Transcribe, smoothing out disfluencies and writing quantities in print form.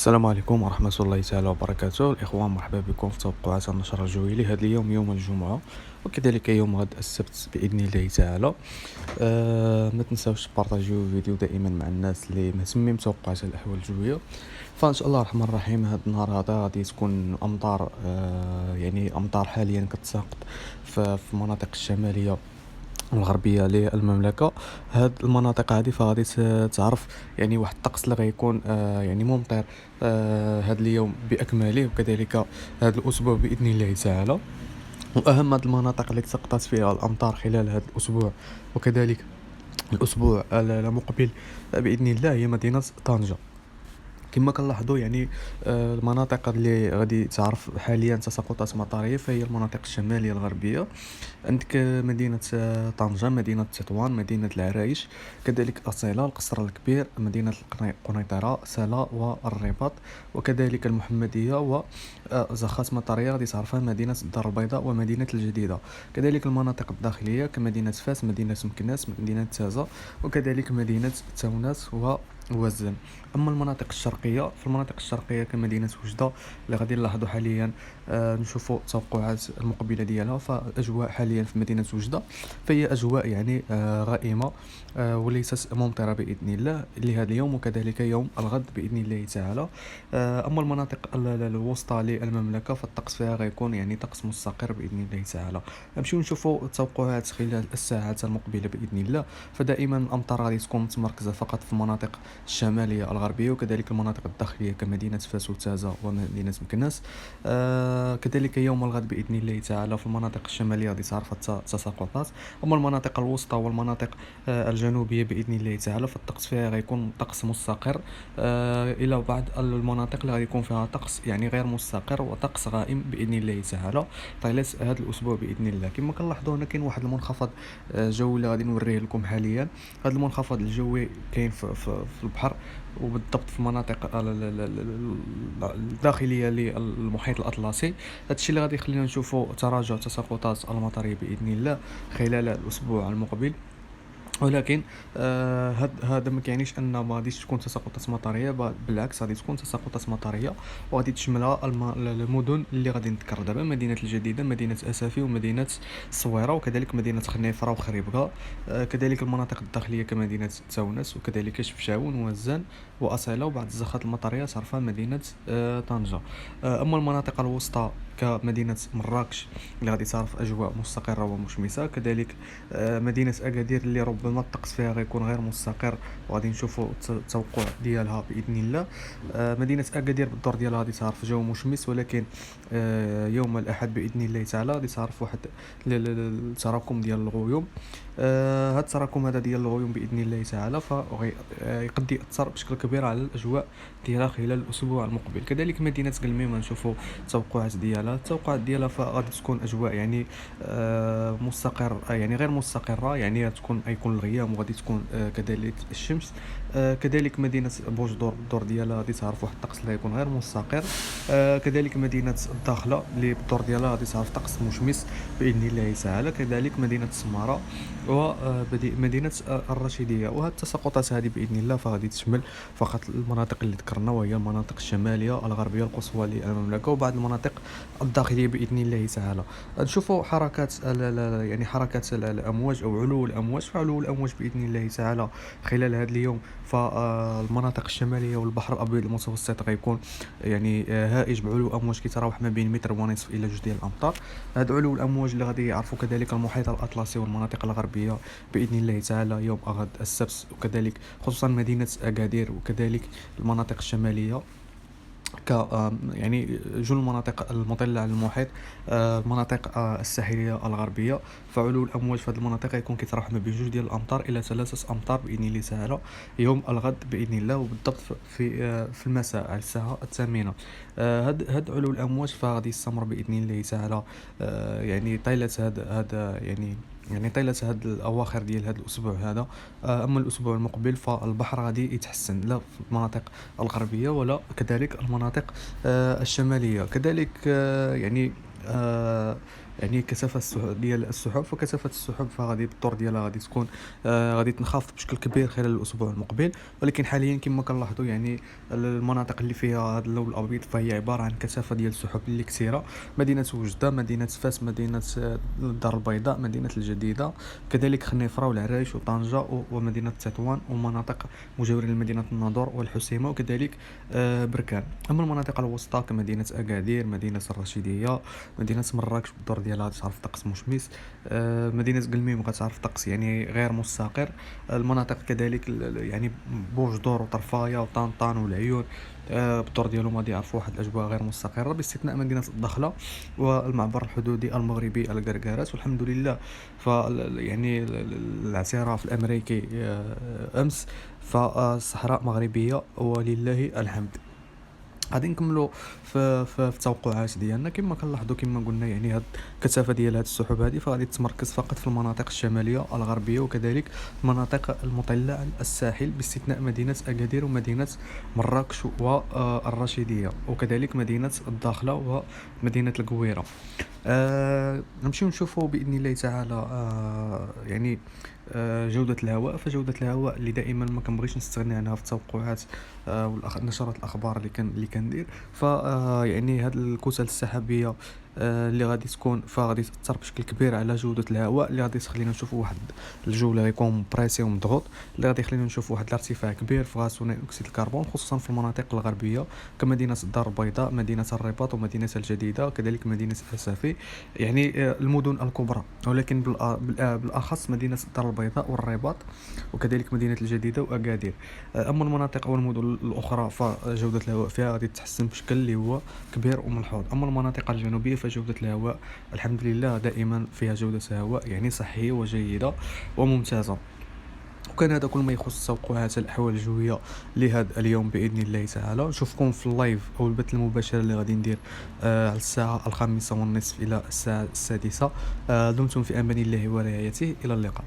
السلام عليكم ورحمة الله تعالى وبركاته. الإخوان، مرحبا بكم في توقعات النشرة الجوية لهذا اليوم، يوم الجمعة، وكذلك يوم غد السبت بإذن الله تعالى. ما تنساوش تبارطاجيو الفيديو دائما مع الناس اللي مهتمين بتوقعات الأحوال الجوية. فإن شاء الله الرحمن الرحيم هذا النهار هذا غادي تكون أمطار، يعني أمطار حاليا كتساقط في المناطق الشمالية الغربيه للمملكه. هاد المناطق هذه فغادي تعرف يعني واحد الطقس اللي غيكون يعني ممطر هاد اليوم باكمله، وكذلك هاد الاسبوع باذن الله تعالى. واهم هاد المناطق اللي تسقطت فيها الامطار خلال هاد الاسبوع وكذلك الاسبوع المقبل باذن الله هي مدينه طنجه. كما كنلاحظوا يعني المناطق اللي غادي تعرف حاليا تساقطات مطريه فهي المناطق الشماليه الغربيه. عندك مدينه طنجه، مدينه تطوان، مدينه العرايش، كذلك أصيلة، القصر الكبير، مدينه القنيطره، سلا والرباط، وكذلك المحمديه، وزخات مطريه غادي تعرفها مدينه الدار البيضاء ومدينه الجديده. كذلك المناطق الداخليه كمدينه فاس، مدينه مكناس، مدينه تازه، وكذلك مدينه تاوناس وزن. اما المناطق الشرقيه، في المناطق الشرقيه كمدينه وجده اللي غادي نلاحظوا حاليا نشوفوا التوقعات المقبله ديالها. فالاجواء حاليا في مدينه وجده فهي اجواء يعني غائمه، وليست ممطره باذن الله لهذا اليوم وكذلك يوم الغد باذن الله تعالى. اما المناطق الوسطى للمملكه فالطقس فيها غيكون يعني طقس مستقر باذن الله تعالى. نمشيو نشوفوا التوقعات خلال الساعات المقبله باذن الله. فدائما الامطار غادي تكون متمركزه فقط في المناطق الشماليه الغربيه وكذلك المناطق الداخليه كمدينه فاس وتازه ومدينه مكناس. كذلك يوم الغد باذن الله تعالى في المناطق الشماليه غادي تعرف التساقطات. اما المناطق الوسطى والمناطق الجنوبيه باذن الله تعالى فالطقس فيها غيكون طقس مستقر، الى بعض المناطق اللي غادي يكون فيها طقس يعني غير مستقر وطقس غائم باذن الله تعالى طيله هذا الاسبوع باذن الله. كما كنلاحظوا هنا كاين واحد المنخفض جوي اللي غادي نوريه لكم حاليا. هذا المنخفض الجوي كاين في البحر، وبالضبط في المناطق الداخليه للمحيط الاطلسي. هذا الشيء اللي غادي يخلينا نشوفوا تراجع تساقطات المطريه باذن الله خلال الاسبوع المقبل. ولكن هذا ما كيعنيش ان ما غاديش تكون تساقطات مطريه، بالعكس غادي تكون تساقطات مطريه وغادي تشملها المدن اللي غادي نذكر دابا: مدينه الجديده، مدينه اسافي، ومدينه الصويره، وكذلك مدينه خنيفره وخريبكا. كذلك المناطق الداخليه كمدينه تاونس وكذلك شفشاون ووزان واصيله، وبعض الزخات المطريه صرفها مدينه طنجه. اما المناطق الوسطى كمدينه مراكش اللي غادي تعرف اجواء مستقره ومشمسه. كذلك مدينه اكادير اللي ربما الطقس فيها غيكون غير مستقر وغادي نشوفوا التوقع ديالها باذن الله. مدينه اكادير بالدور ديالها غادي تعرف جو مشمس، ولكن يوم الاحد باذن الله تعالى غادي تعرف واحد التراكم ديال الغيوم. هذا التراكم هذا ديال الغيوم باذن الله تعالى فيقد ياثر بشكل كبير على الاجواء ديالها خلال الاسبوع المقبل. كذلك مدينه قلميم نشوفوا التوقعات ديالها فغادي تكون اجواء يعني مستقر، يعني غير مستقره، يعني يكون الغيام وغادي تكون كذلك الشمس. كذلك مدينه بوجدور الدور ديالها غادي تعرف واحد الطقس اللي يكون غير مستقر. كذلك مدينه الداخله اللي بالدور ديالها غادي تعرف طقس مشمس باذن الله تعالى. كذلك مدينه السماره ومدينه الرشيديه. وهذه التساقطات هذه باذن الله فغادي تشمل فقط المناطق اللي ذكرنا، وهي المناطق الشماليه الغربيه القصوى للمملكه وبعض المناطق الداخليه باذن الله تعالى. نشوفوا حركات يعني حركات الامواج او علو الامواج. فعلو الامواج باذن الله تعالى خلال هذا اليوم فالمناطق الشماليه والبحر الابيض المتوسط غيكون يعني هائج بعلو امواج كيتراوح ما بين متر ونصف الى 2 ديال الامتار. هذا علو الامواج اللي غادي يعرفوا كذلك المحيط الاطلسي والمناطق الغربيه باذن الله تعالى يوم غد السبت، وكذلك خصوصا مدينه اكادير وكذلك المناطق الشماليه يعني جل المناطق المطلة على المحيط، المناطق الساحلية الغربية. فعلو الأمواج في هذه المناطق يكون كيتراوح ما بين 2 ديال الأمتار إلى 3 أمتار بإذن الله تعالى يوم الغد بإذن الله، وبالضبط في المساء على الساعة 8. هاد علو الأمواج فغادي يستمر بإذن الله تعالى يعني طيلة هذا يعني طيلة هاد الأواخر ديال هذا الأسبوع هذا. أما الأسبوع المقبل فالبحر غادي يتحسن لا في المناطق الغربية ولا كذلك المناطق الشمالية. كذلك يعني يعني كثافة ديال السحب، فكثافة السحب فغادي الدور ديالها غادي تكون غادي تنخفض بشكل كبير خلال الأسبوع المقبل. ولكن حاليًا كما كنلاحظوا يعني المناطق اللي فيها هذا اللون الأبيض فهي عبارة عن كثافة ديال السحب اللي كثيرة. مدينة وجدة، مدينة فاس، مدينة الدار البيضاء، مدينة الجديدة، كذلك خنيفرة والعرايش وطنجة ومدينة تطوان ومناطق مجاورة لمدينة الناظور والحسيمة، وكذلك بركان. أما المناطق الوسطى كمدينة أكادير، مدينة الرشيدية، مدينة مراكش بالدور ديالها غتعرف طقس مشمس، مدينة قلميم غتعرف طقس يعني غير مستقر. المناطق كذلك يعني بوجدور وطرفاية وطنطان والعيون بالدور ديالهم غادي يعرفوا واحد الأجواء غير مستقرة، باستثناء مدينة الدخلة والمعبر الحدودي المغربي الكركارات. والحمد لله يعني الاعتراف الأمريكي أمس، فالصحراء مغربية ولله الحمد. غادي نكملوا في التوقعات ديالنا كما كنلاحظوا كما قلنا يعني هاد الكثافه ديال هاد السحب هذه فغادي تتمركز فقط في المناطق الشماليه الغربيه، وكذلك المناطق المطله على الساحل باستثناء مدينه اكادير ومدينه مراكش والرشيديه، وكذلك مدينه الداخله ومدينه القويره. نمشيو نشوفوا باذن الله تعالى يعني جوده الهواء. فجوده الهواء اللي دائما ما كنبغيش نستغني عنها في التوقعات نشرات الاخبار اللي كندير، ف يعني هاد الكتل السحابيه اللي غادي تكون فغادي تاثر بشكل كبير على جوده الهواء، اللي غادي تخلينا نشوفوا واحد الجو اللي غيكون مبريسي ومضغوط، اللي غادي يخلينا نشوفوا واحد الارتفاع كبير في غاز ثاني اكسيد الكربون، خصوصا في المناطق الغربيه كمدينه الدار البيضاء، مدينه الرباط ومدينه الجديده، كذلك مدينه اسفي، يعني المدن الكبرى، ولكن بالاخص مدينه الدار البيضاء والرباط وكذلك مدينه الجديده واكادير. اما المناطق او المدن الاخرى فجوده الهواء فيها غادي تتحسن بشكل اللي هو كبير وملحوظ. اما المناطق الجنوبيه فجوده الهواء الحمد لله دائما فيها جوده هواء يعني صحيه وجيده وممتازه. وكان هذا كل ما يخص توقعات الاحوال الجويه لهذا اليوم باذن الله تعالى. نشوفكم في اللايف او البث المباشر اللي غادي ندير على الساعه 5:30 الى الساعه 6. دمتم في امان الله ورعايته، الى اللقاء.